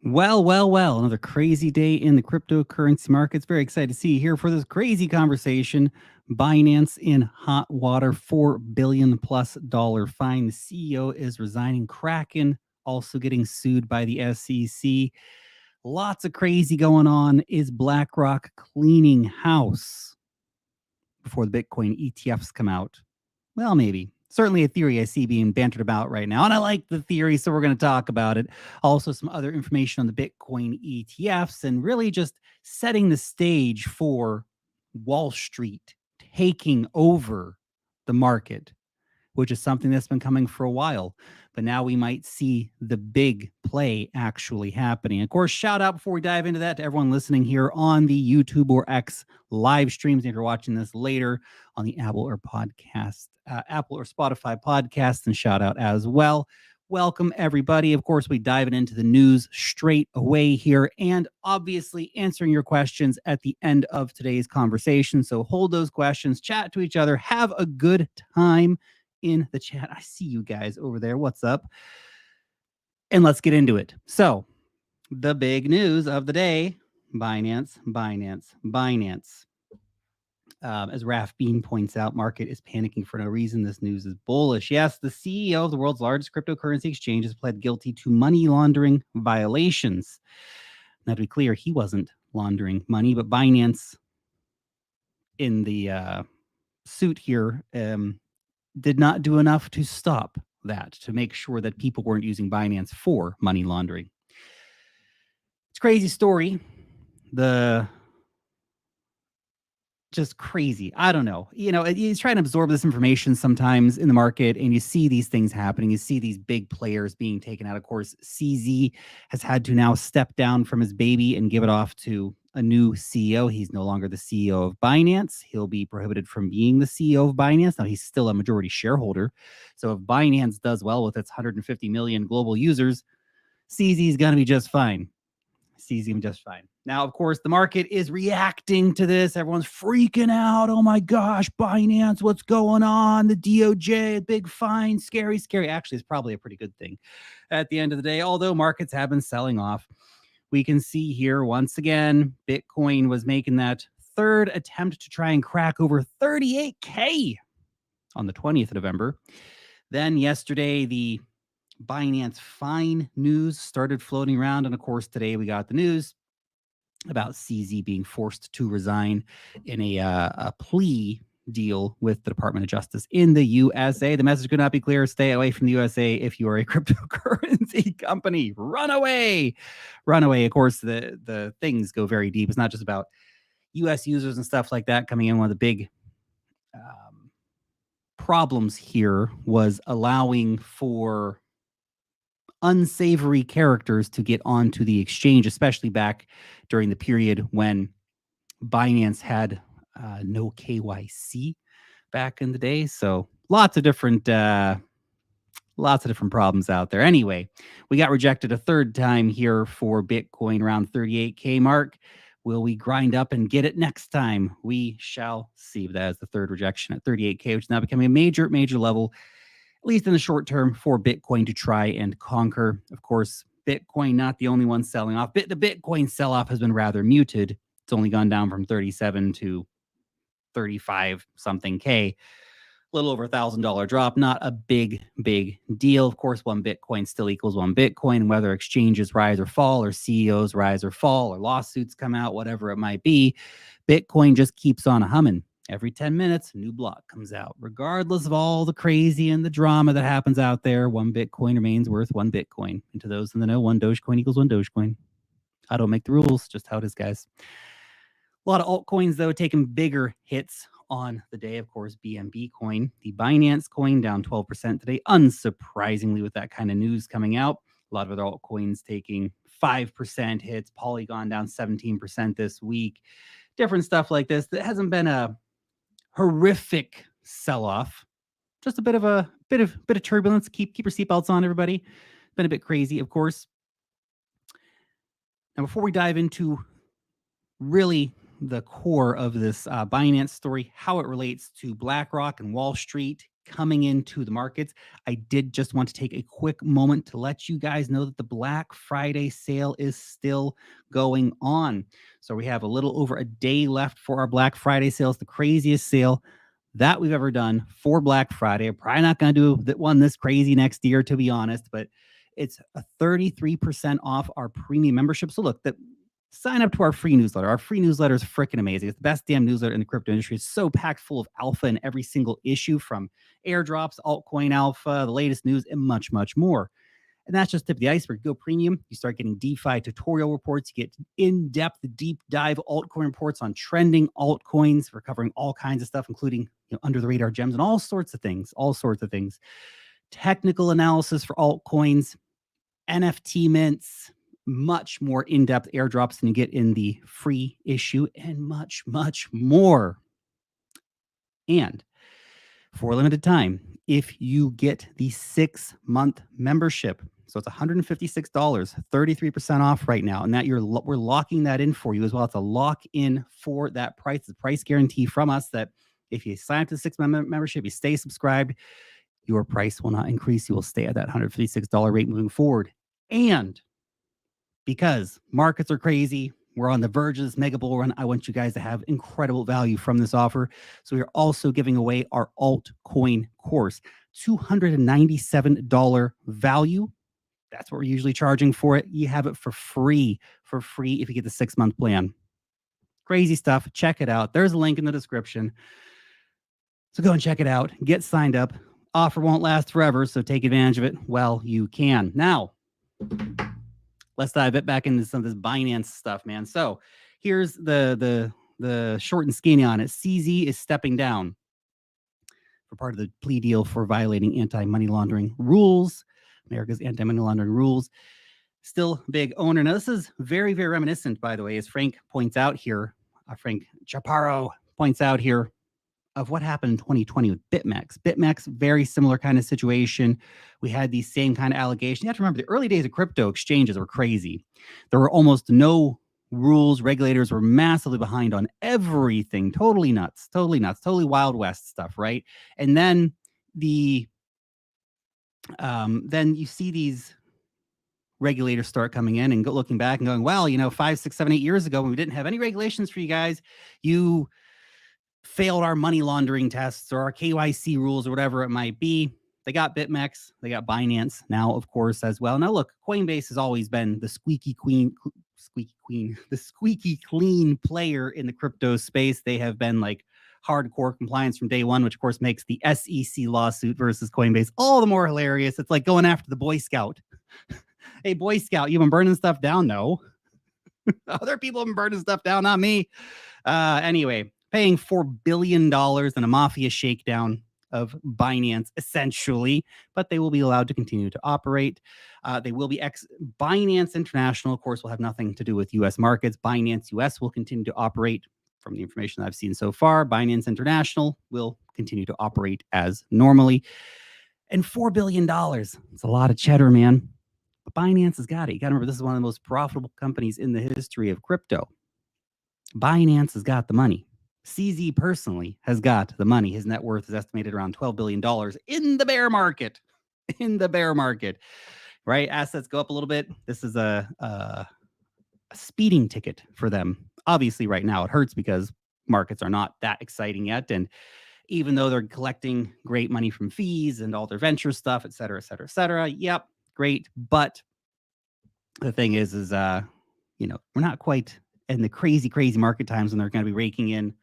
Well. Another crazy day in the cryptocurrency markets. Very excited to see you here for this crazy conversation. Binance in hot water, $4 billion plus fine. The CEO is resigning. Kraken also getting sued by the SEC. Lots of crazy going on. Is Blackrock cleaning house before the Bitcoin ETFs come out? Well, maybe. Certainly a theory I see being bantered about right now. And I like the theory, so we're going to talk about it. Also, some other information on the Bitcoin ETFs and really just setting the stage for Wall Street taking over the market, which is something that's been coming for a while. But now we might see the big play actually happening. Of course, shout out before we dive into that to everyone listening here on the YouTube or X live streams. If you're watching this later on the Apple or Spotify podcast, and shout out as well. Welcome, everybody. Of course, we diving into the news straight away here and obviously answering your questions at the end of today's conversation. So hold those questions, chat to each other, have a good time in the chat. I see you guys over there. What's up? And let's get into it. So, the big news of the day, Binance. As Raf Bean points out, market is panicking for no reason. This news is bullish. Yes, the CEO of the world's largest cryptocurrency exchange has pled guilty to money laundering violations. Now, to be clear, he wasn't laundering money, but Binance in the suit here did not do enough to stop that, to make sure that people weren't using Binance for money laundering. It's a crazy story. Just crazy. I don't know. He's trying to absorb this information sometimes in the market, and you see these things happening. You see these big players being taken out. Of course, CZ has had to now step down from his baby and give it off to a new CEO. He's no longer the CEO of Binance. He'll be prohibited from being the CEO of Binance. Now, he's still a majority shareholder. So if Binance does well with its 150 million global users, CZ is going to be just fine. Sees him just fine. Now, of course, the market is reacting to this. Everyone's freaking out. Oh my gosh, Binance, what's going on? The DOJ, big fine, scary. Actually, it's probably a pretty good thing at the end of the day, although markets have been selling off. We can see here once again, Bitcoin was making that third attempt to try and crack over 38K on the 20th of November. Then yesterday, the Binance fine news started floating around. And of course, today we got the news about CZ being forced to resign in a plea deal with the Department of Justice in the USA. The message could not be clearer. Stay away from the USA if you are a cryptocurrency company. Run away. Of course, the things go very deep. It's not just about US users and stuff like that coming in. One of the big problems here was allowing for unsavory characters to get onto the exchange, especially back during the period when Binance had no KYC back in the day. So lots of different problems out there. Anyway, we got rejected a third time here for Bitcoin around 38K mark. Will we grind up and get it next time? We shall see. That is the third rejection at 38K, which is now becoming a major level, at least in the short term, for Bitcoin to try and conquer. Of course, Bitcoin not the only one selling off. The Bitcoin sell-off has been rather muted. It's only gone down from 37 to 35 something K. A little over $1,000 drop. Not a big deal. Of course, one Bitcoin still equals one Bitcoin. Whether exchanges rise or fall, or CEOs rise or fall, or lawsuits come out, whatever it might be, Bitcoin just keeps on humming. Every 10 minutes, a new block comes out. Regardless of all the crazy and the drama that happens out there, one Bitcoin remains worth one Bitcoin. And to those in the know, one Dogecoin equals one Dogecoin. I don't make the rules, just how it is, guys. A lot of altcoins, though, taking bigger hits on the day. Of course, BNB coin, the Binance coin, down 12% today. Unsurprisingly, with that kind of news coming out, a lot of other altcoins taking 5% hits. Polygon down 17% this week. Different stuff like this. That hasn't been a horrific sell-off. Just a bit of turbulence. Keep your seatbelts on, everybody. Been a bit crazy, of course. Now, before we dive into really the core of this Binance story, how it relates to BlackRock and Wall Street, coming into the markets. I did just want to take a quick moment to let you guys know that the Black Friday sale is still going on. So we have a little over a day left for our Black Friday sale. It's the craziest sale that we've ever done for Black Friday. I'm probably not going to do that one this crazy next year, to be honest, but it's a 33% off our premium membership. So look, sign up to our free newsletter. Our free newsletter is freaking amazing. It's the best damn newsletter in the crypto industry. It's so packed full of alpha in every single issue, from airdrops, altcoin alpha, the latest news, and much, much more. And that's just tip of the iceberg. Go premium, you start getting DeFi tutorial reports. You get in-depth, deep dive altcoin reports on trending altcoins. We're covering all kinds of stuff, including under the radar gems and all sorts of things. Technical analysis for altcoins, NFT mints, much more in-depth airdrops than you get in the free issue, and much, much more. And for a limited time, if you get the 6-month membership, so it's $156, 33% off right now, and that we're locking that in for you as well. It's a lock-in for that price. It's a price guarantee from us that if you sign up to the 6-month membership, you stay subscribed, your price will not increase. You will stay at that $156 rate moving forward. And because markets are crazy, we're on the verge of this mega bull run, I want you guys to have incredible value from this offer. So we are also giving away our altcoin course, $297 value. That's what we're usually charging for it. You have it for free if you get the 6-month plan. Crazy stuff. Check it out. There's a link in the description. So go and check it out. Get signed up. Offer won't last forever, so take advantage of it while you can. Now, let's dive a bit back into some of this Binance stuff, man. So here's the short and skinny on it. CZ is stepping down for part of the plea deal for violating anti-money laundering rules, America's anti-money laundering rules. Still big owner. Now, this is very, very reminiscent, by the way, as Frank points out here. Frank Chaparro points out here, of what happened in 2020 with BitMEX. BitMEX, very similar kind of situation. We had these same kind of allegations. You have to remember, the early days of crypto exchanges were crazy. There were almost no rules. Regulators were massively behind on everything. Totally nuts, totally Wild West stuff, right? And then then you see these regulators start coming in and looking back and going, well, 5, 6, 7, 8 years ago, when we didn't have any regulations for you guys, you failed our money laundering tests or our KYC rules or whatever it might be. They got BitMEX, they got Binance now, of course, as well. Now, look, Coinbase has always been the squeaky clean player in the crypto space. They have been like hardcore compliance from day one, which of course makes the SEC lawsuit versus Coinbase all the more hilarious. It's like going after the Boy Scout. Hey, Boy Scout, you've been burning stuff down? No. Other people have been burning stuff down, not me. Anyway, paying $4 billion in a mafia shakedown of Binance, essentially, but they will be allowed to continue to operate. They will be Binance International, of course, will have nothing to do with U.S. markets. Binance US will continue to operate. From the information I've seen so far, Binance International will continue to operate as normally. And $4 billion, it's a lot of cheddar, man. But Binance has got it. You got to remember, this is one of the most profitable companies in the history of crypto. Binance has got the money. CZ personally has got the money. His net worth is estimated around $12 billion in the bear market. Right? Assets go up a little bit. This is a speeding ticket for them. Obviously, right now it hurts because markets are not that exciting yet. And even though they're collecting great money from fees and all their venture stuff, et cetera, et cetera, et cetera. Yep, great. But the thing is we're not quite in the crazy market times when they're going to be raking in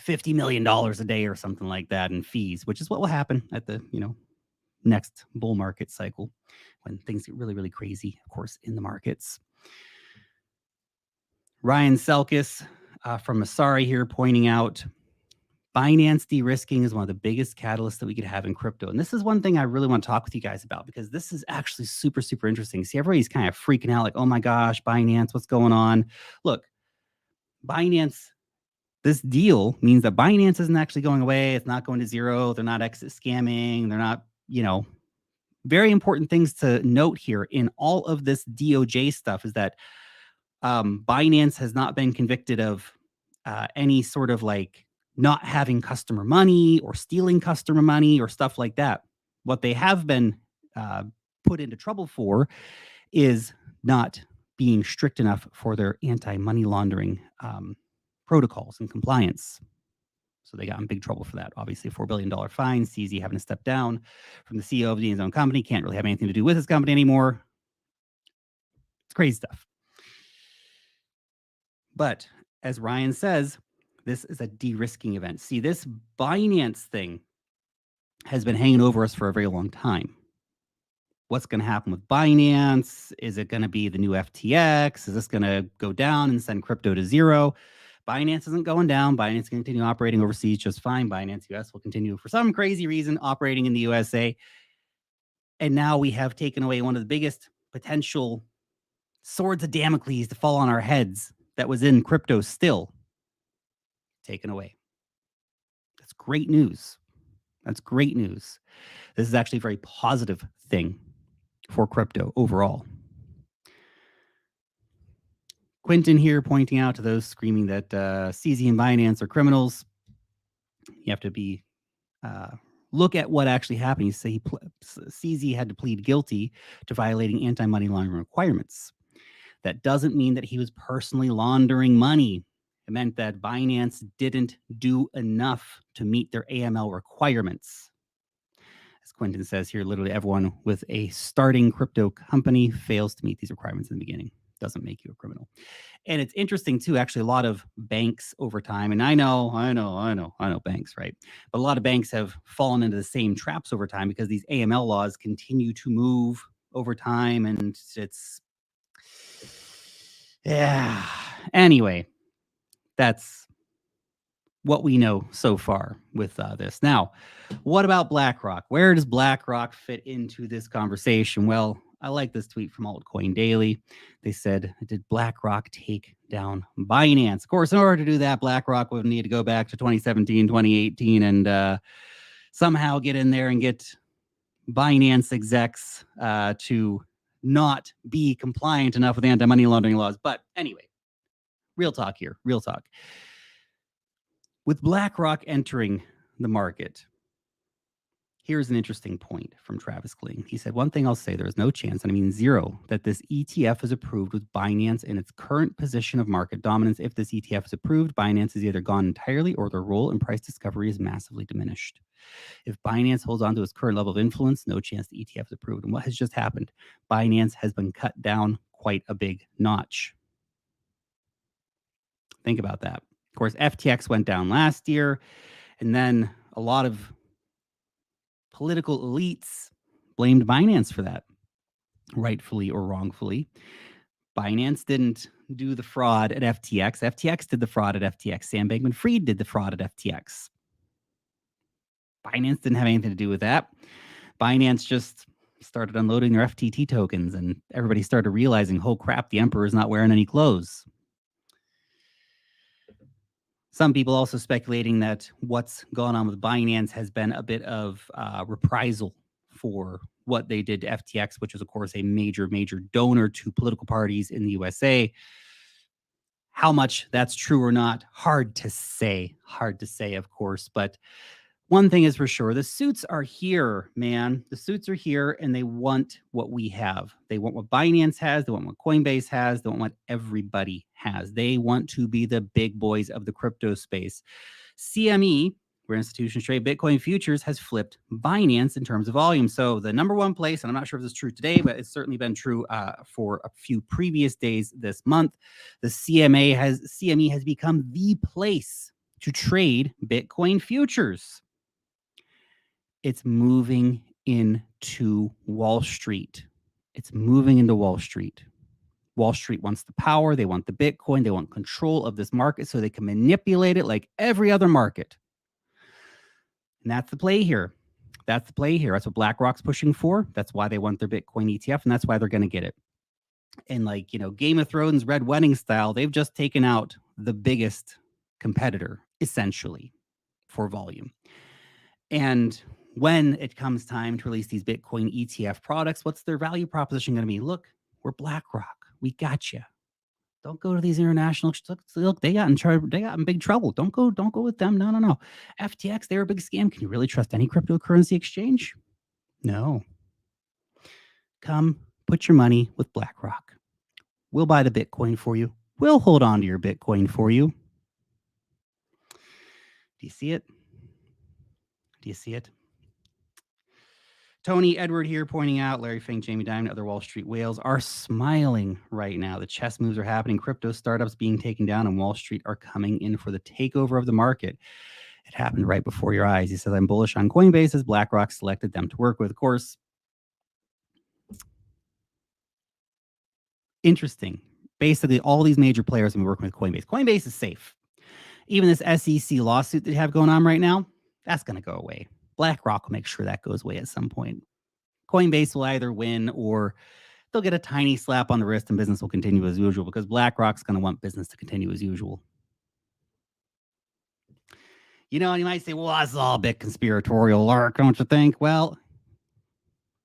$50 million a day or something like that in fees, which is what will happen at the, next bull market cycle when things get really, really crazy, of course, in the markets. Ryan Selkis from Masari here pointing out, Binance de-risking is one of the biggest catalysts that we could have in crypto. And this is one thing I really want to talk with you guys about, because this is actually super, super interesting. See, everybody's kind of freaking out like, oh my gosh, Binance, what's going on? Look, Binance, this deal means that Binance isn't actually going away. It's not going to zero. They're not exit scamming. They're not, very important things to note here in all of this DOJ stuff is that Binance has not been convicted of any sort of like not having customer money or stealing customer money or stuff like that. What they have been put into trouble for is not being strict enough for their anti-money laundering protocols and compliance. So they got in big trouble for that. Obviously, a $4 billion fine. CZ having to step down from the CEO of his own company. Can't really have anything to do with his company anymore. It's crazy stuff. But as Ryan says, this is a de-risking event. See, this Binance thing has been hanging over us for a very long time. What's going to happen with Binance? Is it going to be the new FTX? Is this going to go down and send crypto to zero? Binance isn't going down. Binance can continue operating overseas just fine. Binance US will continue, for some crazy reason, operating in the USA. And now we have taken away one of the biggest potential swords of Damocles to fall on our heads that was in crypto, still taken away. That's great news. That's great news. This is actually a very positive thing for crypto overall. Quentin here pointing out to those screaming that CZ and Binance are criminals. You have to be look at what actually happened. You say CZ had to plead guilty to violating anti-money laundering requirements. That doesn't mean that he was personally laundering money. It meant that Binance didn't do enough to meet their AML requirements. As Quentin says here, literally everyone with a starting crypto company fails to meet these requirements in the beginning. Doesn't make you a criminal. And it's interesting too, actually, a lot of banks over time, and I know banks, right? But a lot of banks have fallen into the same traps over time because these AML laws continue to move over time, and it's, yeah. Anyway, that's what we know so far with this. Now, what about BlackRock? Where does BlackRock fit into this conversation? Well, I like this tweet from Altcoin Daily. They said, did BlackRock take down Binance? Of course, in order to do that, BlackRock would need to go back to 2017, 2018, and somehow get in there and get Binance execs to not be compliant enough with anti-money laundering laws. But anyway, real talk here, real talk. With BlackRock entering the market, here's an interesting point from Travis Kling. He said, one thing I'll say, there is no chance, and I mean zero, that this ETF is approved with Binance in its current position of market dominance. If this ETF is approved, Binance is either gone entirely or their role in price discovery is massively diminished. If Binance holds on to its current level of influence, no chance the ETF is approved. And what has just happened? Binance has been cut down quite a big notch. Think about that. Of course, FTX went down last year, and then a lot of political elites blamed Binance for that, rightfully or wrongfully. Binance didn't do the fraud at FTX. FTX did the fraud at FTX. Sam Bankman-Fried did the fraud at FTX. Binance didn't have anything to do with that. Binance just started unloading their FTT tokens, and everybody started realizing, oh crap, the emperor's not wearing any clothes. Some people also speculating that what's gone on with Binance has been a bit of reprisal for what they did to FTX, which is, of course, a major, major donor to political parties in the USA. How much that's true or not, hard to say, of course. But one thing is for sure, the suits are here, man. The suits are here, and they want what we have. They want what Binance has. They want what Coinbase has. They want what everybody has. They want to be the big boys of the crypto space. CME, where institutions trade Bitcoin futures, has flipped Binance in terms of volume. So the number one place, and I'm not sure if this is true today, but it's certainly been true for a few previous days this month, the CME has become the place to trade Bitcoin futures. It's moving into Wall Street. It's moving into Wall Street. Wall Street wants the power. They want the Bitcoin. They want control of this market so they can manipulate it like every other market. And that's the play here. That's what BlackRock's pushing for. That's why they want their Bitcoin ETF, and that's why they're going to get it. And like, Game of Thrones Red Wedding style, they've just taken out the biggest competitor, essentially, for volume. And when it comes time to release these Bitcoin ETF products, what's their value proposition going to be? Look, we're BlackRock. We got you. Don't go to these international. Look, they got in trouble. They got in big trouble. Don't go. Don't go with them. No, no, no. FTX, they were a big scam. Can you really trust any cryptocurrency exchange? No. Come put your money with Blackrock. We'll buy the Bitcoin for you. We'll hold on to your Bitcoin for you. Do you see it? Do you see it? Tony Edward here pointing out Larry Fink, Jamie Dimon, and other Wall Street whales are smiling right now. The chess moves are happening. Crypto startups being taken down, and Wall Street are coming in for the takeover of the market. It happened right before your eyes. He says, I'm bullish on Coinbase as BlackRock selected them to work with. Of course, interesting. Basically, all these major players have been working with Coinbase. Coinbase is safe. Even this SEC lawsuit that you have going on right now, that's going to go away. BlackRock will make sure that goes away at some point. Coinbase will either win or they'll get a tiny slap on the wrist and business will continue as usual because BlackRock's going to want business to continue as usual. You know, and you might say, well, that's all a bit conspiratorial, Lark, don't you think? Well,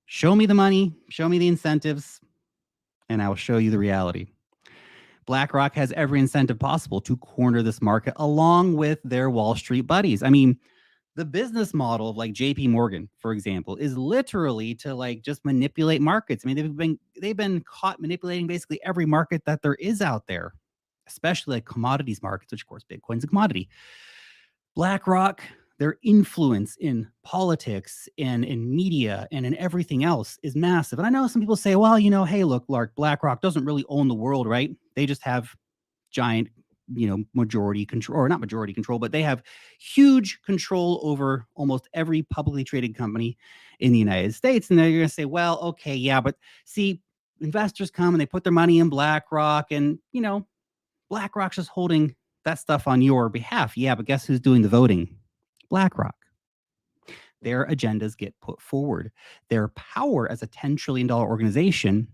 show me the money, show me the incentives, and I will show you the reality. BlackRock has every incentive possible to corner this market along with their Wall Street buddies. I mean, the business model of like JP Morgan, for example, is literally to like just manipulate markets. I mean, they've been caught manipulating basically every market that there is out there, especially like commodities markets, which of course Bitcoin's a commodity. BlackRock, their influence in politics and in media and in everything else is massive. And I know some people say, well, you know, hey, look, Lark, BlackRock doesn't really own the world, right? They just have giant, you know, majority control, or not majority control, but they have huge control over almost every publicly traded company in the United States. And they're going to say, well, okay, yeah, but see, investors come and they put their money in BlackRock and, you know, BlackRock's just holding that stuff on your behalf. Yeah, but guess who's doing the voting? BlackRock. Their agendas get put forward. Their power as a $10 trillion organization,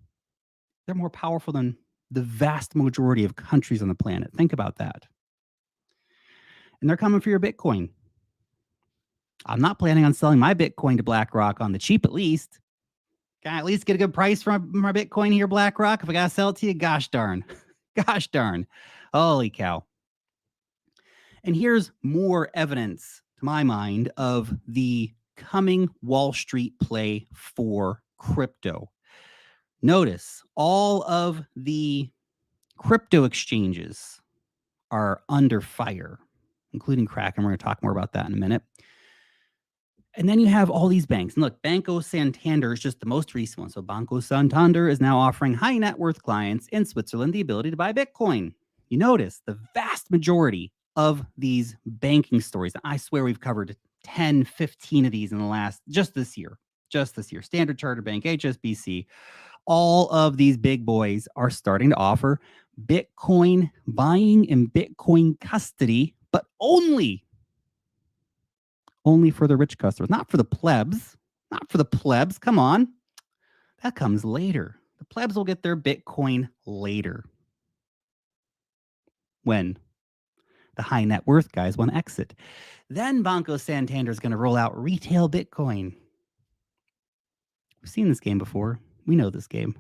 they're more powerful than the vast majority of countries on the planet. Think about that. And they're coming for your Bitcoin. I'm not planning on selling my Bitcoin to BlackRock on the cheap, at least. Can I at least get a good price for my Bitcoin here, BlackRock? If I got to sell it to you, gosh darn. Gosh darn. Holy cow. And here's more evidence, to my mind, of the coming Wall Street play for crypto. Notice all of the crypto exchanges are under fire, including Kraken. We're going to talk more about that in a minute. And then you have all these banks. And look, Banco Santander is just the most recent one. So Banco Santander is now offering high net worth clients in Switzerland the ability to buy Bitcoin. You notice the vast majority of these banking stories, I swear we've covered 10, 15 of these in the last, just this year. Standard Chartered Bank, HSBC, all of these big boys are starting to offer Bitcoin buying and Bitcoin custody, but only for the rich customers, not for the plebs. Come on. That comes later. The plebs will get their Bitcoin later. When the high net worth guys want to exit. Then Banco Santander is going to roll out retail Bitcoin. We've seen this game before. We know this game.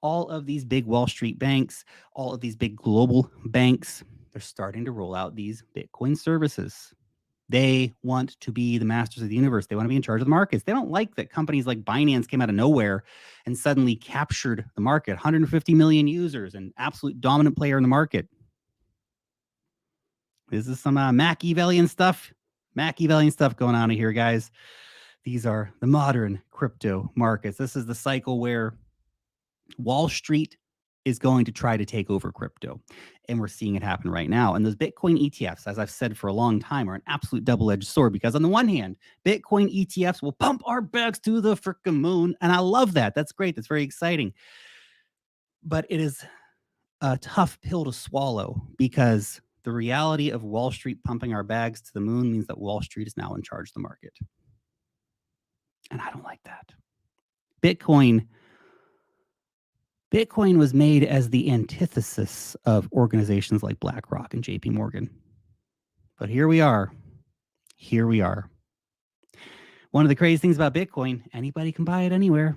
All of these big Wall Street banks, all of these big global banks, they're starting to roll out these Bitcoin services. They want to be the masters of the universe. They want to be in charge of the markets. They don't like that companies like Binance came out of nowhere and suddenly captured the market. 150 million users, an absolute dominant player in the market. This is some Machiavellian stuff going on here, guys. These are the modern crypto markets. This is the cycle where Wall Street is going to try to take over crypto. And we're seeing it happen right now. And those Bitcoin ETFs, as I've said for a long time, are an absolute double-edged sword because on the one hand, Bitcoin ETFs will pump our bags to the frickin' moon. And I love that. That's great. That's very exciting. But it is a tough pill to swallow because the reality of Wall Street pumping our bags to the moon means that Wall Street is now in charge of the market. And I don't like that. Bitcoin was made as the antithesis of organizations like BlackRock and JP Morgan. But here we are. One of the crazy things about Bitcoin, anybody can buy it anywhere.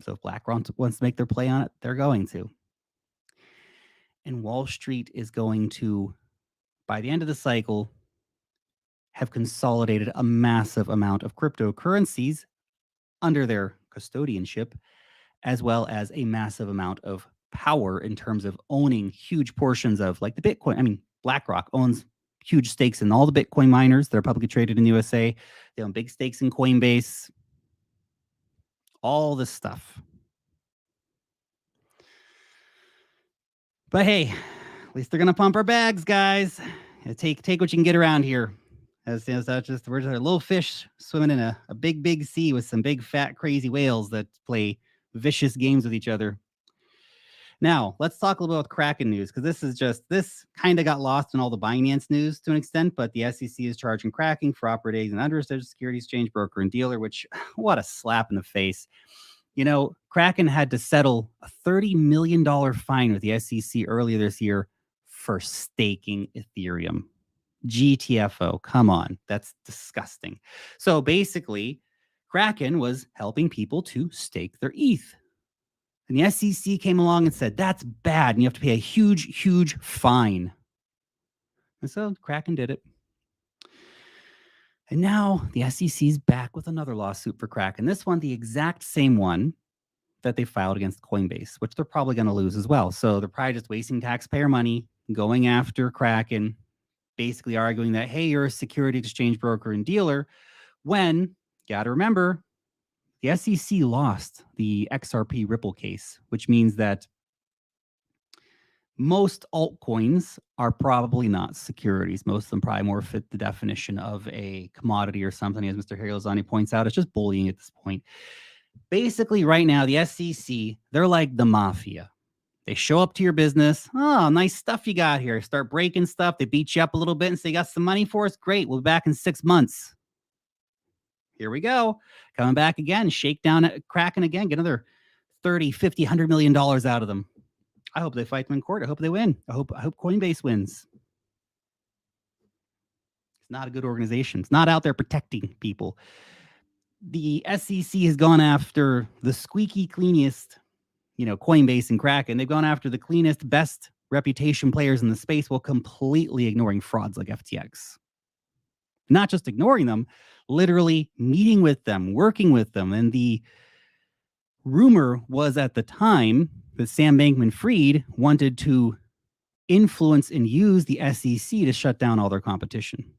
So if BlackRock wants to make their play on it, they're going to. And Wall Street is going to, by the end of the cycle, have consolidated a massive amount of cryptocurrencies under their custodianship, as well as a massive amount of power in terms of owning huge portions of like the Bitcoin. I mean, BlackRock owns huge stakes in all the Bitcoin miners that are publicly traded in the USA. They own big stakes in Coinbase, all this stuff. But hey, at least they're gonna pump our bags, guys. Take what you can get around here. As we're just a little fish swimming in a big sea with some big fat crazy whales that play vicious games with each other. Now, let's talk a little bit about Kraken news, because this kind of got lost in all the Binance news to an extent, but the SEC is charging Kraken for operating an unregistered securities exchange broker and dealer, which, what a slap in the face. Kraken had to settle a $30 million fine with the SEC earlier this year for staking Ethereum. GTFO, come on, that's disgusting. So basically, Kraken was helping people to stake their ETH. And the SEC came along and said, that's bad, and you have to pay a huge, huge fine. And so Kraken did it. And now the SEC is back with another lawsuit for Kraken. This one, the exact same one that they filed against Coinbase, which they're probably going to lose as well. So they're probably just wasting taxpayer money, going after Kraken, basically arguing that, hey, you're a security exchange broker and dealer, when, you got to remember, the SEC lost the XRP Ripple case, which means that most altcoins are probably not securities. Most of them probably more fit the definition of a commodity or something, as Mr. Harry Lozani points out. It's just bullying at this point. Basically, right now, the SEC, they're like the mafia. They show up to your business. Oh, nice stuff you got here. Start breaking stuff. They beat you up a little bit and say, you got some money for us? Great. We'll be back in 6 months. Here we go. Coming back again. Shake down at Kraken again. Get another 30, 50, $100 million out of them. I hope they fight them in court. I hope they win. I hope Coinbase wins. It's not a good organization. It's not out there protecting people. The SEC has gone after the squeaky cleanest, Coinbase and Kraken. They've gone after the cleanest, best reputation players in the space while completely ignoring frauds like FTX. Not just ignoring them, literally meeting with them, working with them. And the rumor was at the time that Sam Bankman-Fried wanted to influence and use the SEC to shut down all their competition,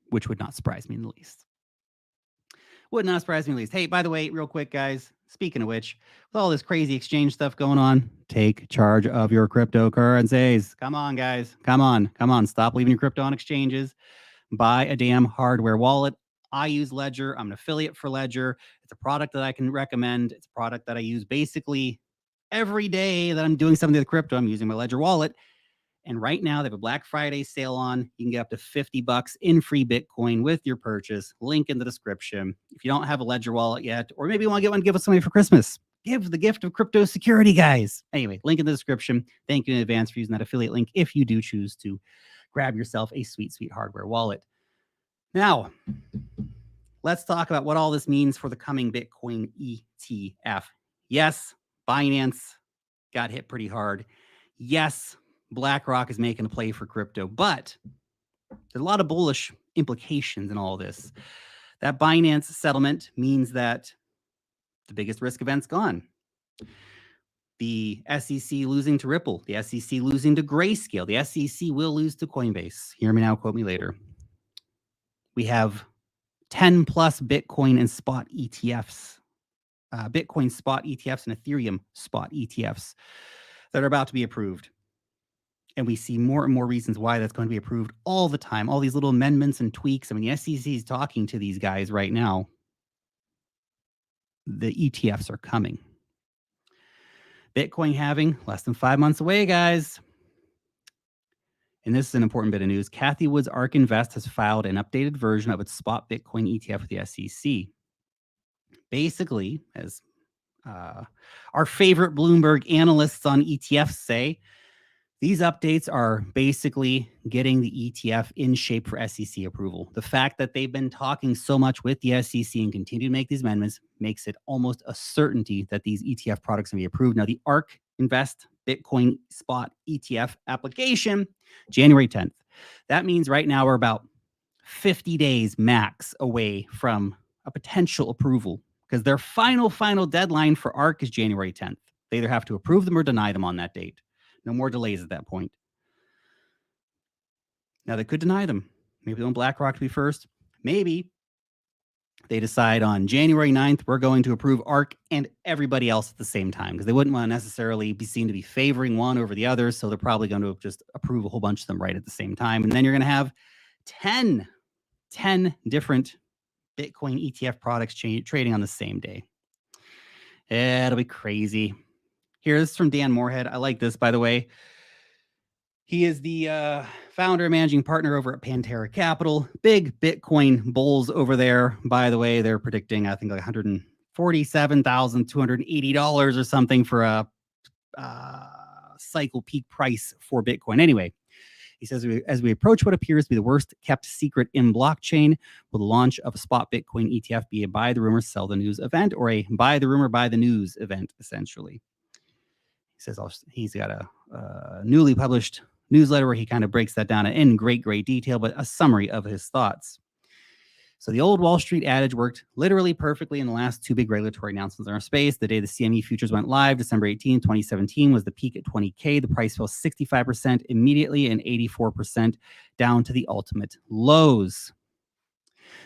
which would not surprise me in the least. Would not surprise me in the least. Hey, by the way, real quick, guys, speaking of which, with all this crazy exchange stuff going on, take charge of your cryptocurrencies. Come on, guys. Come on. Stop leaving your crypto on exchanges. Buy a damn hardware wallet. I use Ledger. I'm an affiliate for Ledger. It's a product that I can recommend. It's a product that I use basically every day that I'm doing something with crypto. I'm using my Ledger wallet. And right now they have a Black Friday sale on. You can get up to $50 in free Bitcoin with your purchase. Link in the description. If you don't have a Ledger wallet yet, or maybe you want to get one, give it somebody for Christmas. Give the gift of crypto security, guys. Anyway, link in the description. Thank you in advance for using that affiliate link if you do choose to grab yourself a sweet, sweet hardware wallet. Now, let's talk about what all this means for the coming Bitcoin ETF. Yes, Binance got hit pretty hard. Yes, BlackRock is making a play for crypto, but there's a lot of bullish implications in all this. That Binance settlement means that the biggest risk event's gone. The SEC losing to Ripple, the SEC losing to Grayscale, the SEC will lose to Coinbase. Hear me now, quote me later. We have 10 plus Bitcoin and spot ETFs, Bitcoin spot ETFs and Ethereum spot ETFs that are about to be approved. And we see more and more reasons why that's going to be approved all the time. All these little amendments and tweaks. I mean, the SEC is talking to these guys right now. The ETFs are coming. Bitcoin halving less than 5 months away, guys. And this is an important bit of news. Cathie Wood's ARK Invest has filed an updated version of its spot Bitcoin ETF with the SEC. Basically, as our favorite Bloomberg analysts on ETFs say, these updates are basically getting the ETF in shape for SEC approval. The fact that they've been talking so much with the SEC and continue to make these amendments makes it almost a certainty that these ETF products can be approved. Now, the ARK Invest Bitcoin spot ETF application, January 10th. That means right now we're about 50 days max away from a potential approval because their final deadline for ARK is January 10th. They either have to approve them or deny them on that date. No more delays at that point. Now, they could deny them. Maybe they want Blackrock to be first. Maybe they decide on January 9th, we're going to approve ARK and everybody else at the same time because they wouldn't want to necessarily be seen to be favoring one over the other. So they're probably going to just approve a whole bunch of them right at the same time. And then you're going to have 10 different Bitcoin ETF products trading on the same day. It'll be crazy. Here's from Dan Moorhead. I like this, by the way. He is the founder and managing partner over at Pantera Capital. Big Bitcoin bulls over there. By the way, they're predicting, I think, like $147,280 or something for a cycle peak price for Bitcoin. Anyway, he says, as we approach what appears to be the worst kept secret in blockchain, will the launch of a spot Bitcoin ETF be a buy the rumor, sell the news event, or a buy the rumor, buy the news event, essentially? He says he's got a newly published newsletter where he kind of breaks that down in great detail, but a summary of his thoughts. So the old Wall Street adage worked literally perfectly in the last two big regulatory announcements in our space. The day the CME futures went live, December 18, 2017, was the peak at 20K. The price fell 65% immediately and 84% down to the ultimate lows.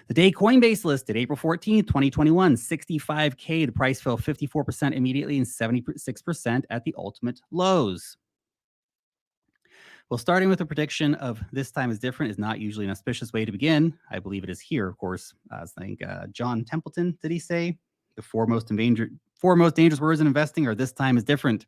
The day Coinbase listed, April 14th, 2021, 65K. The price fell 54% immediately and 76% at the ultimate lows. Well, starting with a prediction of this time is different is not usually an auspicious way to begin. I believe it is here, of course. I think John Templeton, did he say? The four most dangerous words in investing are this time is different.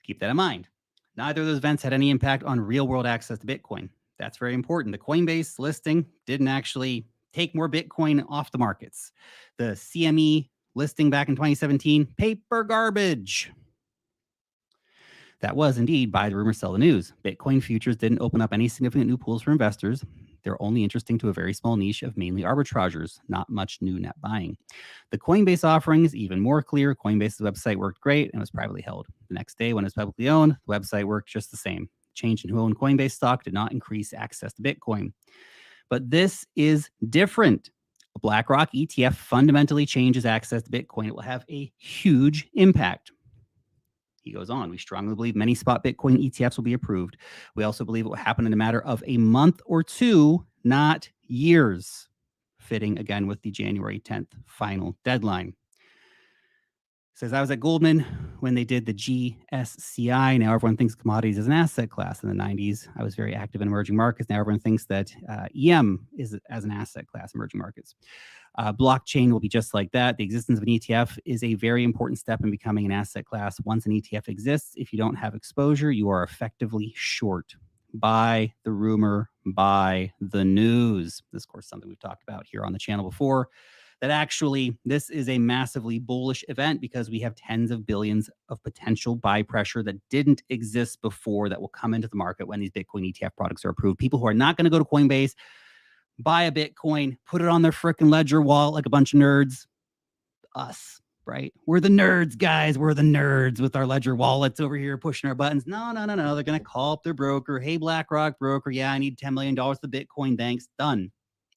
Keep that in mind. Neither of those events had any impact on real-world access to Bitcoin. That's very important. The Coinbase listing didn't actually take more Bitcoin off the markets. The CME listing back in 2017, paper garbage. That was indeed buy the rumor, sell the news. Bitcoin futures didn't open up any significant new pools for investors. They're only interesting to a very small niche of mainly arbitragers, not much new net buying. The Coinbase offering is even more clear. Coinbase's website worked great and was privately held. The next day, when it was publicly owned, the website worked just the same. Change in who owned Coinbase stock did not increase access to Bitcoin. But this is different. A Blackrock ETF fundamentally changes access to Bitcoin. It will have a huge impact. He goes on, we strongly believe many spot Bitcoin ETFs will be approved. We also believe it will happen in a matter of a month or two, not years, fitting again with the January 10th final deadline. Says, I was at Goldman when they did the GSCI. Now everyone thinks commodities is an asset class. In the 90s, I was very active in emerging markets. Now everyone thinks that EM is as an asset class, emerging markets. Blockchain will be just like that. The existence of an ETF is a very important step in becoming an asset class. Once an ETF exists, if you don't have exposure, you are effectively short. Buy the rumor, buy the news. This, of course, something we've talked about here on the channel before. That actually, this is a massively bullish event because we have tens of billions of potential buy pressure that didn't exist before that will come into the market when these Bitcoin ETF products are approved. People who are not going to go to Coinbase, buy a Bitcoin, put it on their frickin' ledger wallet like a bunch of nerds. Us, right? We're the nerds, guys. We're the nerds with our ledger wallets over here pushing our buttons. No. They're going to call up their broker. Hey, Blackrock broker. Yeah, I need $10 million to Bitcoin. Thanks. Done.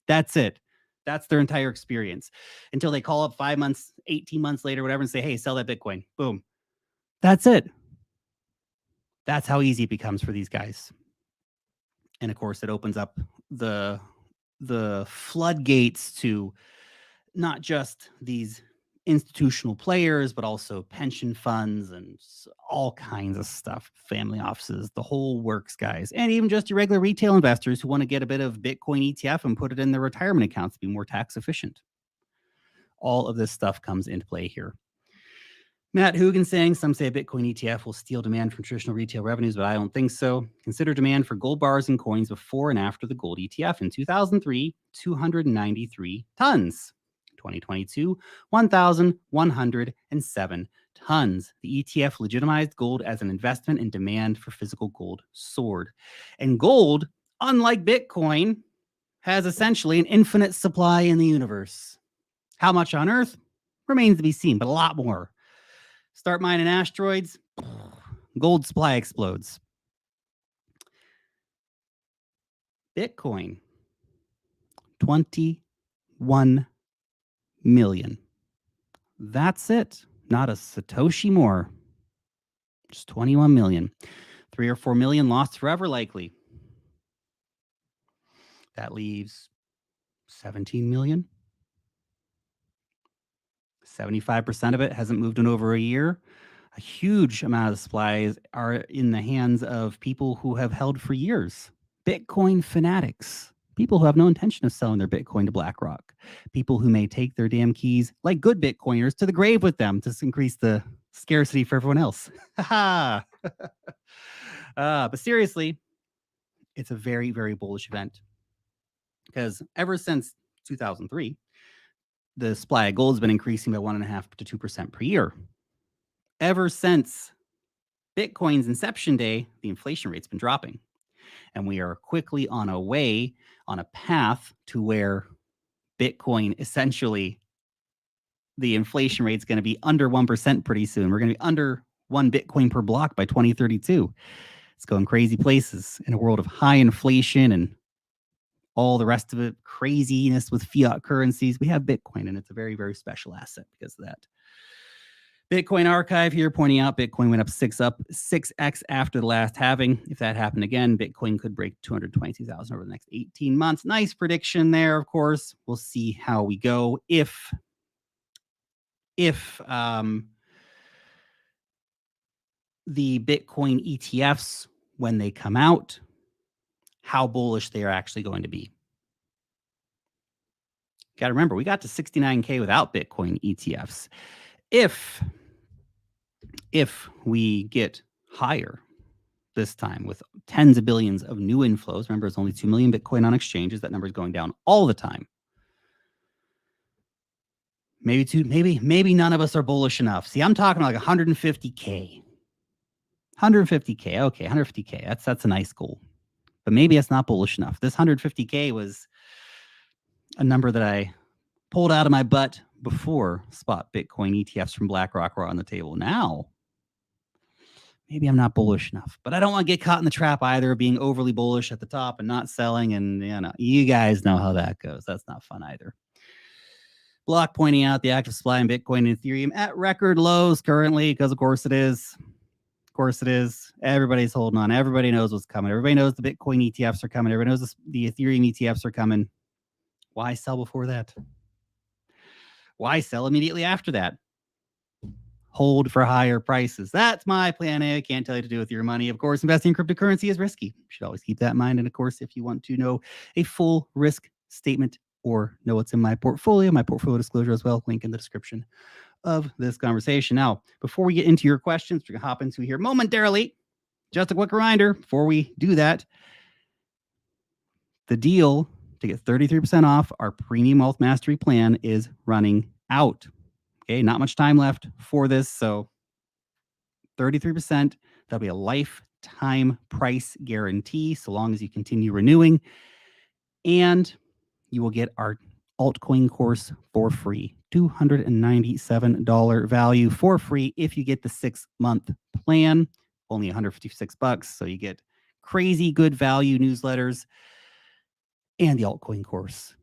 That's it. That's their entire experience until they call up 5 months, 18 months later, whatever, and say, hey, sell that Bitcoin. Boom. That's it. That's how easy it becomes for these guys. And of course, it opens up the floodgates to not just these institutional players, but also pension funds and all kinds of stuff, family offices, the whole works, guys. And even just your regular retail investors who want to get a bit of Bitcoin ETF and put it in their retirement accounts to be more tax efficient. All of this stuff comes into play here. Matt Hoogan saying, some say a Bitcoin ETF will steal demand from traditional retail revenues, but I don't think so. Consider demand for gold bars and coins before and after the gold ETF. In 2003, 293 tons. 2022, 1,107 tons. The ETF legitimized gold as an investment, and demand for physical gold soared. And gold, unlike Bitcoin, has essentially an infinite supply in the universe. How much on Earth remains to be seen, but a lot more. Start mining asteroids, gold supply explodes. Bitcoin, 21 million. That's it. Not a Satoshi more. Just 21 million. 3 or 4 million lost forever, likely. That leaves 17 million. 75% of it hasn't moved in over a year. A huge amount of the supplies are in the hands of people who have held for years. Bitcoin fanatics, people who have no intention of selling their Bitcoin to Blackrock, people who may take their damn keys, like good Bitcoiners, to the grave with them to increase the scarcity for everyone else. But seriously, it's a very, very bullish event because ever since 2003, the supply of gold has been increasing by 1.5 to 2% per year. Ever since Bitcoin's inception day, the inflation rate's been dropping. And we are quickly on a path to where Bitcoin essentially, the inflation rate's going to be under 1% pretty soon. We're going to be under 1 Bitcoin per block by 2032. It's going crazy places in a world of high inflation and all the rest of it, craziness with fiat currencies. We have Bitcoin, and it's a very, very special asset because of that. Bitcoin archive here pointing out Bitcoin went up 6x after the last halving. If that happened again, Bitcoin could break 222,000 over the next 18 months. Nice prediction there, of course. We'll see how we go. If the Bitcoin ETFs, when they come out, how bullish they are actually going to be. Got to remember, we got to 69K without Bitcoin ETFs. If we get higher this time with tens of billions of new inflows, remember it's only 2 million Bitcoin on exchanges, that number is going down all the time. Maybe none of us are bullish enough. See, I'm talking like 150K. 150K, okay, 150K, that's a nice goal. But maybe it's not bullish enough. This 150K was a number that I pulled out of my butt before spot Bitcoin ETFs from Blackrock were on the table. Now, maybe I'm not bullish enough, but I don't want to get caught in the trap either of being overly bullish at the top and not selling. And you guys know how that goes. That's not fun either. Block pointing out the active supply in Bitcoin and Ethereum at record lows currently, because of course it is. Of course it is. Everybody's holding on. Everybody knows what's coming. Everybody knows the Bitcoin ETFs are coming. Everybody knows the Ethereum ETFs are coming. Why sell before that? Why sell immediately after that? Hold for higher prices. That's my plan A. I can't tell you to do with your money. Of course, investing in cryptocurrency is risky. You should always keep that in mind. And of course, if you want to know a full risk statement or know what's in my portfolio disclosure as well, link in the description of this conversation. Now, before we get into your questions, we're going to hop into here momentarily. Just a quick reminder before we do that, the deal to get 33% off our premium wealth mastery plan is running out. Okay, not much time left for this. So 33%, that'll be a lifetime price guarantee so long as you continue renewing. And you will get our altcoin course for free. $297 value for free if you get the 6-month plan. Only $156. So you get crazy good value newsletters and the altcoin course.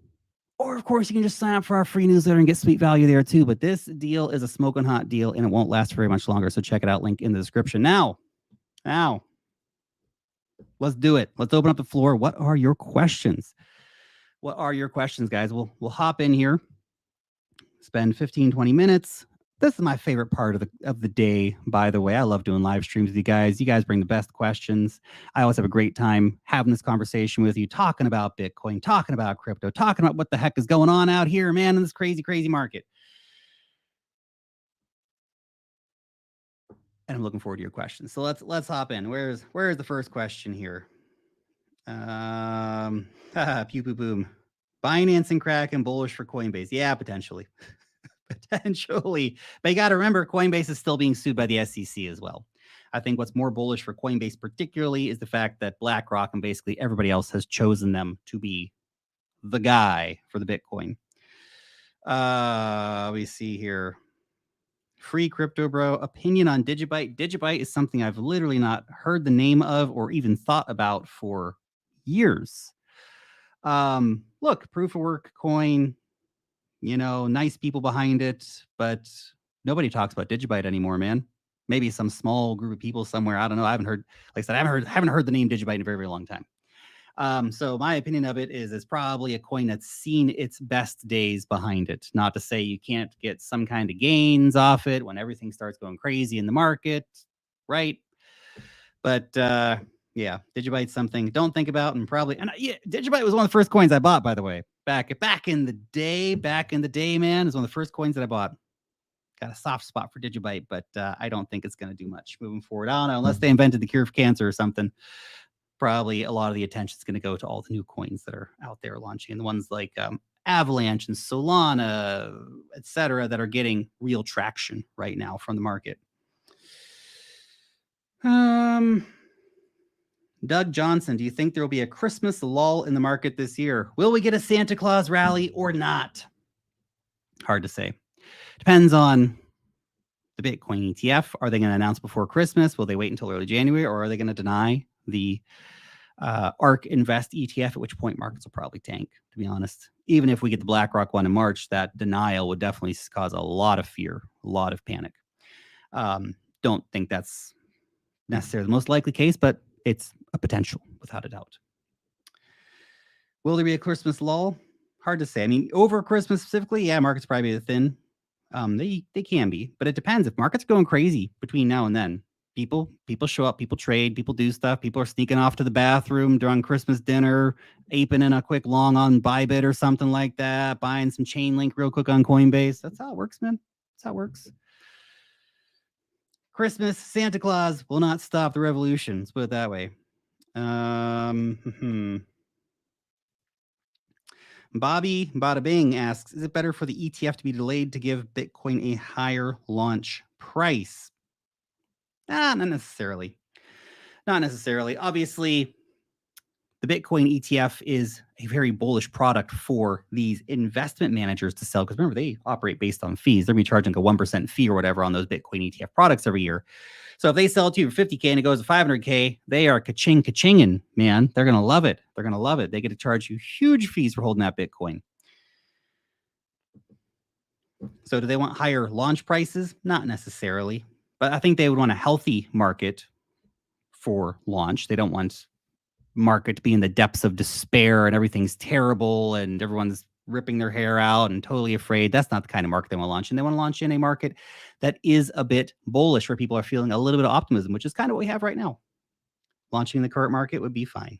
Or, of course, you can just sign up for our free newsletter and get sweet value there, too. But this deal is a smoking hot deal, and it won't last very much longer. So check it out. Link in the description. Now, let's do it. Let's open up the floor. What are your questions? What are your questions, guys? We'll hop in here, spend 15, 20 minutes. This is my favorite part of the day, by the way. I love doing live streams with you guys. You guys bring the best questions. I always have a great time having this conversation with you, talking about Bitcoin, talking about crypto, talking about what the heck is going on out here, man, in this crazy, crazy market. And I'm looking forward to your questions. So let's hop in. Where's the first question here? Pew poo boom. Binance and Kraken bullish for Coinbase. Yeah, potentially. Potentially. But you got to remember, Coinbase is still being sued by the SEC as well. I think what's more bullish for Coinbase particularly is the fact that BlackRock and basically everybody else has chosen them to be the guy for the Bitcoin. Let me see here. Free crypto bro. Opinion on BYBIT. BYBIT is something I've literally not heard the name of or even thought about for years. Look, proof of work coin, nice people behind it, but nobody talks about BYBIT anymore, man. Maybe some small group of people somewhere. I don't know. I haven't heard, like I said, I haven't heard the name BYBIT in a very, very long time. So my opinion of it is it's probably a coin that's seen its best days behind it. Not to say you can't get some kind of gains off it when everything starts going crazy in the market, right? But yeah, BYBIT's something don't think about, and probably BYBIT was one of the first coins I bought, by the way. Back in the day, man, is one of the first coins that I bought. Got a soft spot for BYBIT, but I don't think it's going to do much moving forward. I don't know, unless they invented the cure for cancer or something. Probably a lot of the attention is going to go to all the new coins that are out there launching, and the ones like Avalanche and Solana, etc., that are getting real traction right now from the market. Doug Johnson, do you think there will be a Christmas lull in the market this year? Will we get a Santa Claus rally or not? Hard to say. Depends on the Bitcoin ETF. Are they going to announce before Christmas? Will they wait until early January, or are they going to deny the ARK Invest ETF, at which point markets will probably tank, to be honest. Even if we get the Blackrock one in March, that denial would definitely cause a lot of fear, a lot of panic. Don't think that's necessarily the most likely case, but it's a potential, without a doubt. Will there be a Christmas lull? Hard to say. I mean, over Christmas specifically, yeah, markets probably thin. They can be, but it depends. If markets are going crazy between now and then, people show up, people trade, people do stuff. People are sneaking off to the bathroom during Christmas dinner, aping in a quick long on BYBIT or something like that, buying some Chainlink real quick on Coinbase. That's how it works, man. That's how it works. Christmas, Santa Claus will not stop the revolution. Let's put it that way. Bobby Bada Bing asks, is it better for the ETF to be delayed to give Bitcoin a higher launch price? Not necessarily. Not necessarily. Obviously, the Bitcoin ETF is a very bullish product for these investment managers to sell, because remember, they operate based on fees. They're going to be charging a 1% fee or whatever on those Bitcoin ETF products every year. So if they sell it to you for 50K and it goes to 500K, they are ka-chinging, man. They're going to love it. They're going to love it. They get to charge you huge fees for holding that Bitcoin. So do they want higher launch prices? Not necessarily, but I think they would want a healthy market for launch. They don't want market to be in the depths of despair and everything's terrible and everyone's ripping their hair out and totally afraid. That's not the kind of market they want to launch in. They want to launch in a market that is a bit bullish, where people are feeling a little bit of optimism, which is kind of what we have right now. Launching in the current market would be fine.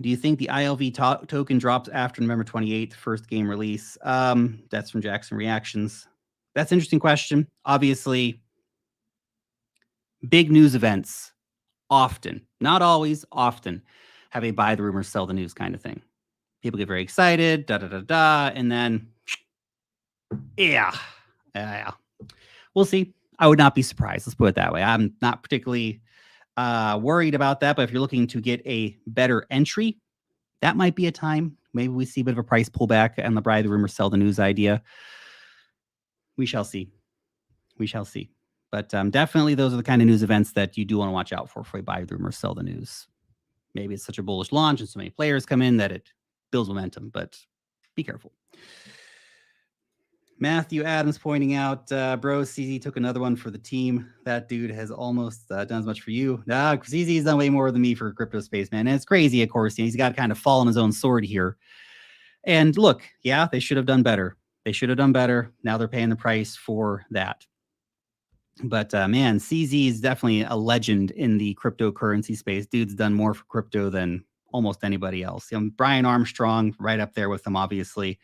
Do you think the ILV token drops after November 28th, first game release? That's from Jackson Reactions. That's an interesting question. Obviously, big news events often, not always, often have a buy the rumor, sell the news kind of thing. People get very excited, and then, yeah. We'll see. I would not be surprised. Let's put it that way. I'm not particularly worried about that, but if you're looking to get a better entry, that might be a time. Maybe we see a bit of a price pullback and the buy the rumor, sell the news idea. We shall see. We shall see. But definitely those are the kind of news events that you do want to watch out for you buy the rumor, sell the news. Maybe it's such a bullish launch and so many players come in that it builds momentum, but be careful. Matthew Adams pointing out, bro, CZ took another one for the team. That dude has almost done as much for you. CZ's done way more than me for crypto space, man. And it's crazy, of course. He's got to kind of fall on his own sword here. And look, yeah, they should have done better. They should have done better. Now they're paying the price for that. But man, CZ is definitely a legend in the cryptocurrency space. Dude's done more for crypto than almost anybody else. Brian Armstrong right up there with him, obviously.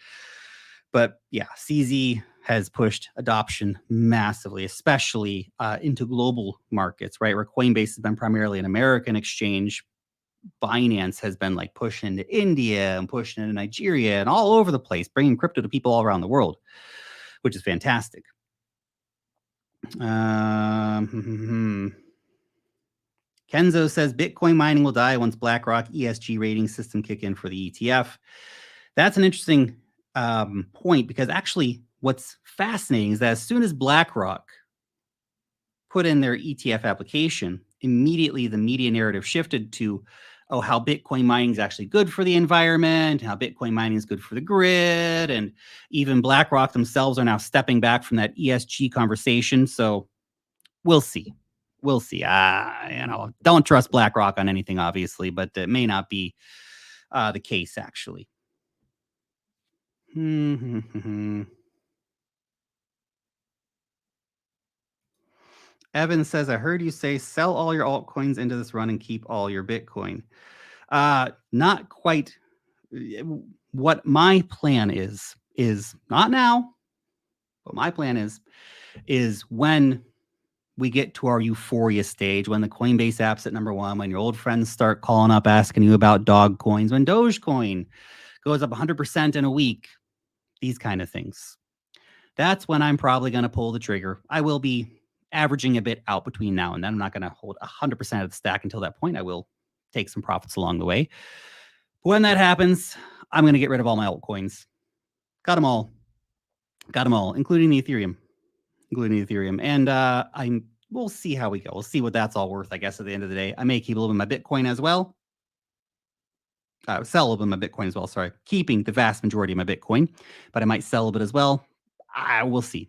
But yeah, CZ has pushed adoption massively, especially into global markets, right? Where Coinbase has been primarily an American exchange. Binance has been like pushing into India and pushing into Nigeria and all over the place, bringing crypto to people all around the world, which is fantastic. Kenzo says Bitcoin mining will die once BlackRock ESG rating system kick in for the ETF. That's an interesting point, because actually what's fascinating is that as soon as BlackRock put in their ETF application, immediately the media narrative shifted to, oh, how Bitcoin mining is actually good for the environment, how Bitcoin mining is good for the grid. And even BlackRock themselves are now stepping back from that ESG conversation. So we'll see. We'll see. Don't trust BlackRock on anything, obviously, but it may not be the case, actually. Evan says, I heard you say sell all your altcoins into this run and keep all your Bitcoin. Not quite. What my plan is not now, but my plan is when we get to our euphoria stage, when the Coinbase app's at number one, when your old friends start calling up asking you about dog coins, when Dogecoin goes up 100% in a week, these kind of things. That's when I'm probably going to pull the trigger. I will be averaging a bit out between now and then. I'm not going to hold 100% of the stack until that point. I will take some profits along the way. But when that happens, I'm going to get rid of all my altcoins. Got them all. Including the Ethereum. And we'll see how we go. We'll see what that's all worth, I guess, at the end of the day. I may keep a little bit of my Bitcoin as well. Sell a little bit of my Bitcoin as well. Sorry. Keeping the vast majority of my Bitcoin, but I might sell a bit as well. We'll see.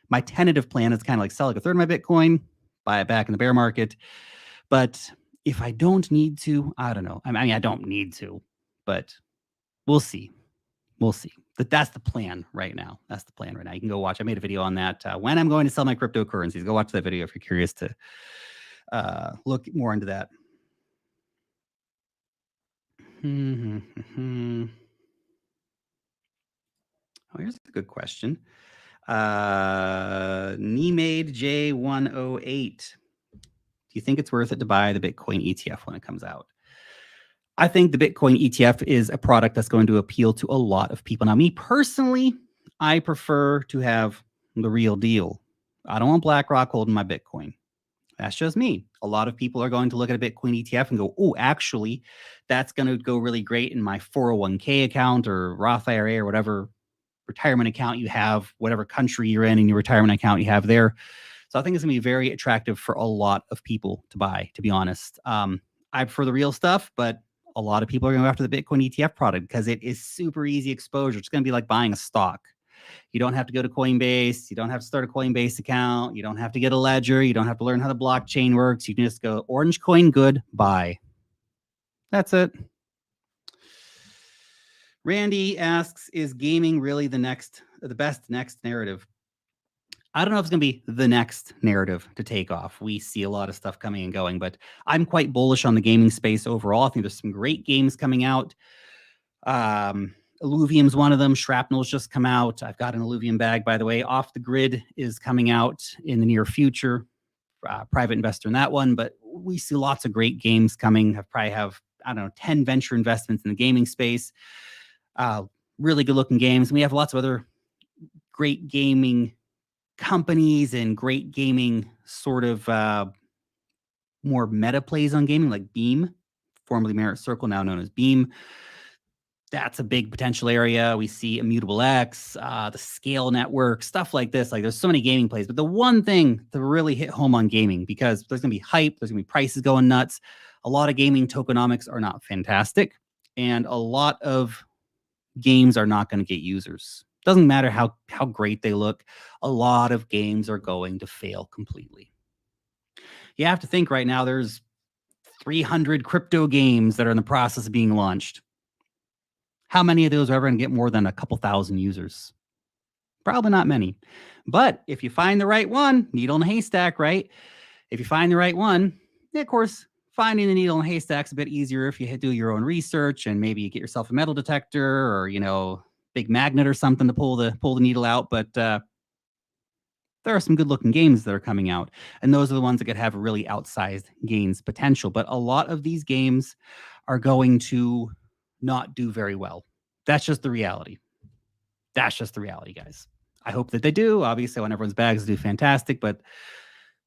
My tentative plan is kind of like sell like a third of my Bitcoin, buy it back in the bear market. But if I don't need to, I don't know. I mean, I don't need to, but we'll see. But that's the plan right now. You can go watch. I made a video on that. When I'm going to sell my cryptocurrencies, go watch that video if you're curious to look more into that. Oh, here's a good question. Nemade J108. Do you think it's worth it to buy the Bitcoin ETF when it comes out? I think the Bitcoin ETF is a product that's going to appeal to a lot of people. Now, me personally, I prefer to have the real deal. I don't want BlackRock holding my Bitcoin. That's just me. A lot of people are going to look at a Bitcoin ETF and go, oh, actually, that's going to go really great in my 401k account or Roth IRA or whatever retirement account you have, whatever country you're in your retirement account you have there. So I think it's going to be very attractive for a lot of people to buy, to be honest. I prefer the real stuff, but a lot of people are going to go after the Bitcoin ETF product because it is super easy exposure. It's going to be like buying a stock. You don't have to go to Coinbase. You don't have to start a Coinbase account. You don't have to get a ledger. You don't have to learn how the blockchain works. You can just go orange coin, good, buy. That's it. Randy asks, is gaming really the best next narrative? I don't know if it's going to be the next narrative to take off. We see a lot of stuff coming and going, but I'm quite bullish on the gaming space overall. I think there's some great games coming out. Illuvium's one of them. Shrapnel's just come out. I've got an Illuvium bag, by the way. Off the Grid is coming out in the near future. Private investor in that one, but we see lots of great games coming. I probably have, 10 venture investments in the gaming space. Really good looking games. And we have lots of other great gaming companies and great gaming sort of more meta plays on gaming, like Beam, formerly Merit Circle, now known as Beam. That's a big potential area. We see Immutable X, the Scale Network, stuff like this. Like there's so many gaming plays, but the one thing to really hit home on gaming, because there's going to be hype, there's going to be prices going nuts. A lot of gaming tokenomics are not fantastic, and a lot of games are not going to get users. Doesn't matter how great they look. A lot of games are going to fail completely. You have to think right now there's 300 crypto games that are in the process of being launched. How many of those are ever going to get more than a couple thousand users? Probably not many. But if you find the right one, needle in a haystack, right? If you find the right one, of course, finding the needle in a haystack's a bit easier if you do your own research and maybe you get yourself a metal detector or, big magnet or something to pull the needle out. But there are some good looking games that are coming out, and those are the ones that could have really outsized gains potential. But a lot of these games are going to not do very well. That's just the reality. Guys. I hope that they do. Obviously, I want everyone's bags to do fantastic, but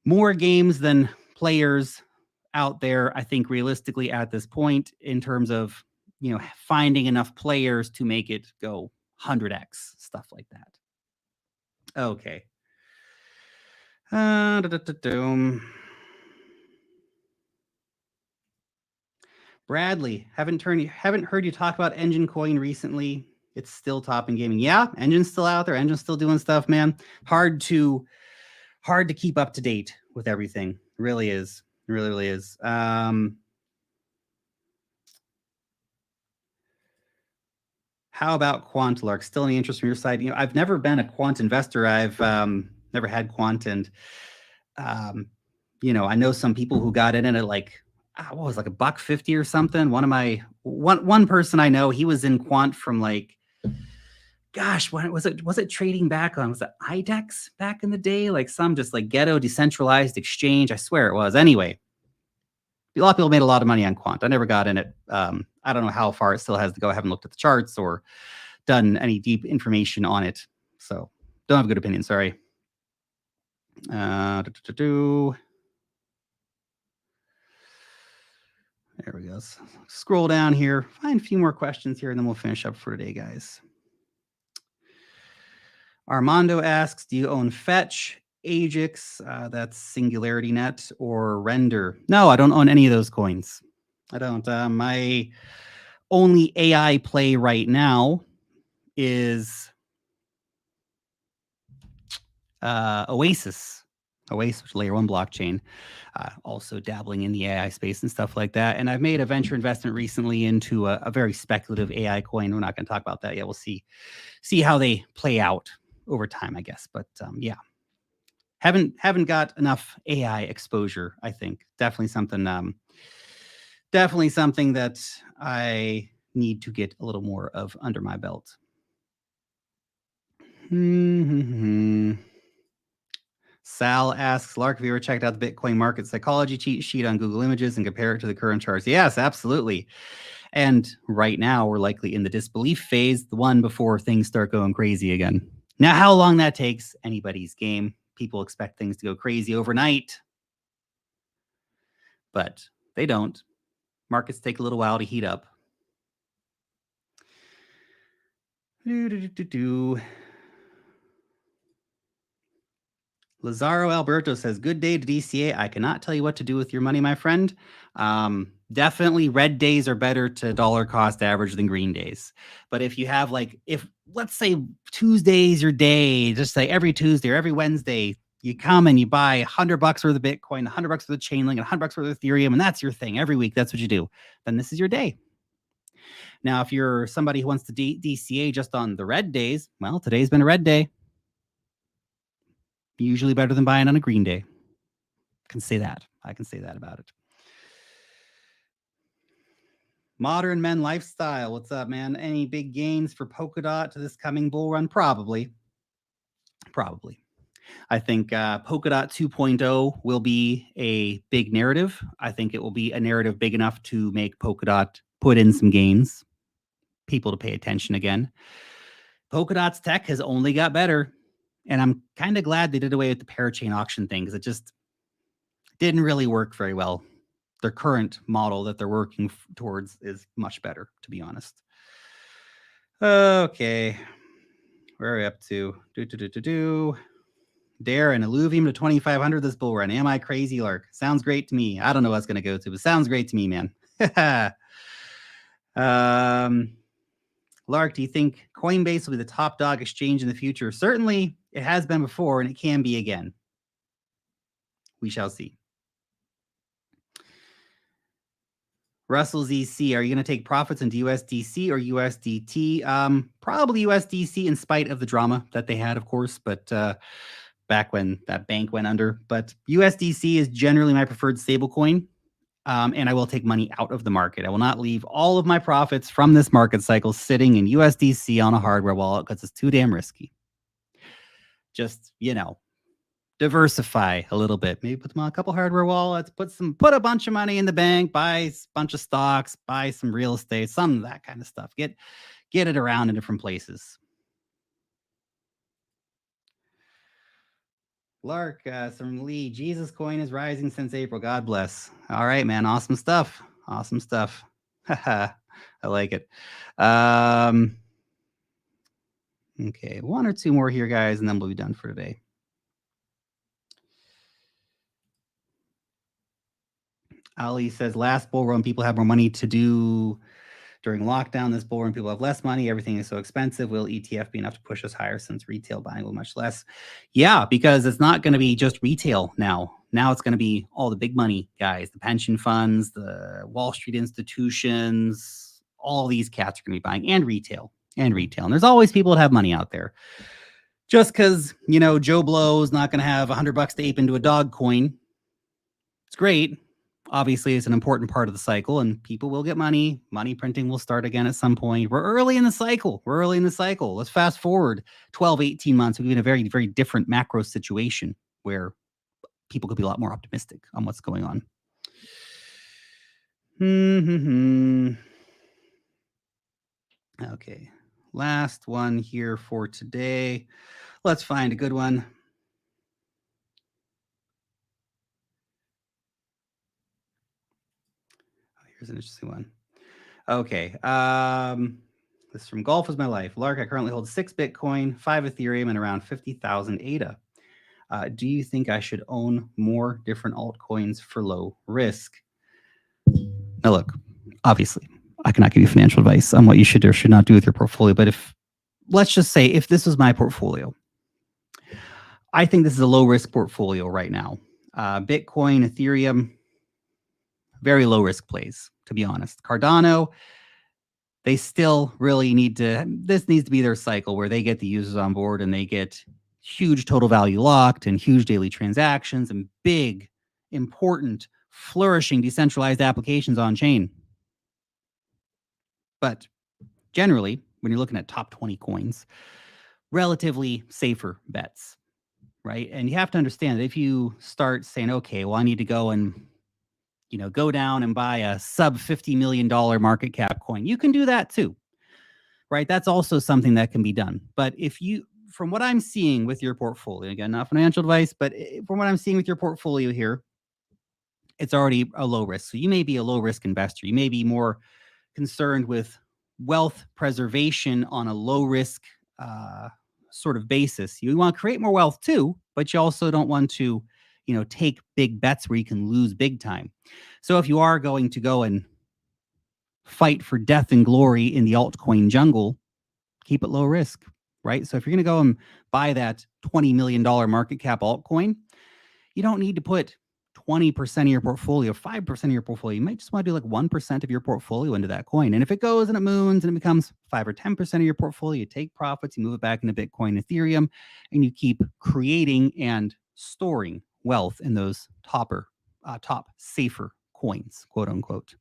more games than players out there, I think realistically at this point, in terms of, finding enough players to make it go 100x, stuff like that. Okay. Bradley, haven't heard you talk about Engine Coin recently. It's still topping gaming. Yeah, Engine's still out there. Engine's still doing stuff, man. Hard to keep up to date with everything. It really is. It really, really is. How about quant, Lark? Still any interest from your side? You know, I've never been a quant investor. I've never had quant, and you know, I know some people who got in it at like what was it, like $1.50 or something. One person I know, he was in quant from like, gosh, when was it? Was it trading back on? Was it IDEX back in the day? Like some just like ghetto decentralized exchange. I swear it was. Anyway, a lot of people made a lot of money on quant. I never got in it. I don't know how far it still has to go. I haven't looked at the charts or done any deep information on it. So don't have a good opinion. Sorry. There we go. Scroll down here, find a few more questions here, and then we'll finish up for today, guys. Armando asks, do you own Fetch, Ajax, that's Singularity Net, or Render? No, I don't own any of those coins. I don't. My only AI play right now is Oasis, which is layer 1 blockchain. Also dabbling in the AI space and stuff like that. And I've made a venture investment recently into a very speculative AI coin. We're not going to talk about that yet. We'll see how they play out over time, I guess. But yeah, haven't got enough AI exposure. I think definitely something that I need to get a little more of under my belt. Sal asks, Lark, have you ever checked out the Bitcoin market psychology cheat sheet on Google Images and compare it to the current charts? Yes, absolutely. And right now, we're likely in the disbelief phase, the one before things start going crazy again. Now, how long that takes, anybody's game. People expect things to go crazy overnight, but they don't. Markets take a little while to heat up. Lazaro Alberto says, good day to DCA. I cannot tell you what to do with your money, my friend. Definitely red days are better to dollar cost average than green days. But if you have if let's say Tuesday's your day, just say every Tuesday or every Wednesday, you come and you buy $100 worth of Bitcoin, $100 worth of Chainlink, and $100 worth of Ethereum, and that's your thing every week. That's what you do. Then this is your day. Now, if you're somebody who wants to DCA just on the red days, well, today's been a red day. Usually better than buying on a green day. I can say that about it. Modern Men Lifestyle. What's up, man? Any big gains for Polkadot to this coming bull run? Probably. I think Polkadot 2.0 will be a big narrative. I think it will be a narrative big enough to make Polkadot put in some gains, people to pay attention again. Polkadot's tech has only got better. And I'm kind of glad they did away with the parachain auction thing because it just didn't really work very well. Their current model that they're working towards is much better, to be honest. Okay. Where are we up to? Dare an Illuvium to 2,500 this bull run. Am I crazy, Lark? Sounds great to me. I don't know what it's going to go to, but sounds great to me, man. Lark, do you think Coinbase will be the top dog exchange in the future? Certainly, it has been before, and it can be again. We shall see. Russell ZC, are you going to take profits into USDC or USDT? Probably USDC in spite of the drama that they had, of course, but back when that bank went under. But USDC is generally my preferred stablecoin, and I will take money out of the market. I will not leave all of my profits from this market cycle sitting in USDC on a hardware wallet because it's too damn risky. Just, diversify a little bit. Maybe put them on a couple hardware wallets, put a bunch of money in the bank, buy a bunch of stocks, buy some real estate, some of that kind of stuff. Get it around in different places. Lark, some Lee, Jesus coin is rising since April. God bless. All right, man. Awesome stuff. I like it. Okay, one or two more here, guys, and then we'll be done for today. Ali says, last bull run, people have more money to do during lockdown. This bull run, people have less money. Everything is so expensive. Will ETF be enough to push us higher since retail buying will much less? Yeah, because it's not going to be just retail now. Now it's going to be all the big money guys, the pension funds, the Wall Street institutions, all these cats are going to be buying, and retail. And there's always people that have money out there. Just because, Joe Blow's not going to have $100 to ape into a dog coin. It's great. Obviously, it's an important part of the cycle, and people will get money. Money printing will start again at some point. We're early in the cycle. Let's fast forward 12, 18 months. We'll be in a very, very different macro situation where people could be a lot more optimistic on what's going on. Okay. Last one here for today. Let's find a good one. Here's an interesting one. Okay. This is from Golf is My Life. Lark, I currently hold 6 Bitcoin, 5 Ethereum, and around 50,000 ADA. Do you think I should own more different altcoins for low risk? Now, look, obviously, I cannot give you financial advice on what you should or should not do with your portfolio. But let's just say, if this was my portfolio, I think this is a low risk portfolio right now. Bitcoin, Ethereum, very low risk plays, to be honest. Cardano, they still really this needs to be their cycle where they get the users on board and they get huge total value locked and huge daily transactions and big, important, flourishing decentralized applications on chain. But generally, when you're looking at top 20 coins, relatively safer bets, right? And you have to understand that if you start saying, okay, well, I need to go and go down and buy a sub $50 million market cap coin, you can do that too, right? That's also something that can be done. But from what I'm seeing with your portfolio, again, not financial advice, but from what I'm seeing with your portfolio here, it's already a low risk. So you may be a low risk investor. You may be more concerned with wealth preservation on a low risk sort of basis. You want to create more wealth too, but you also don't want to, take big bets where you can lose big time. So if you are going to go and fight for death and glory in the altcoin jungle, keep it low risk, right? So if you're going to go and buy that $20 million market cap altcoin, you don't need to put 20% of your portfolio, 5% of your portfolio. You might just want to do like 1% of your portfolio into that coin. And if it goes and it moons and it becomes 5 or 10% of your portfolio, you take profits, you move it back into Bitcoin, Ethereum, and you keep creating and storing wealth in those top safer coins, quote unquote.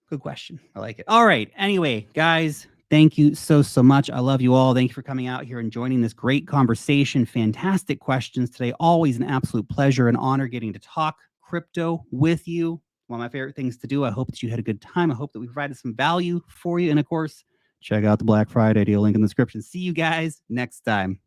Good question. I like it. All right. Anyway, guys, thank you so much. I love you all. Thank you for coming out here and joining this great conversation. Fantastic questions today. Always an absolute pleasure and honor getting to talk crypto with you. One of my favorite things to do. I hope that you had a good time. I hope that we provided some value for you. And of course, check out the Black Friday deal link in the description. See you guys next time.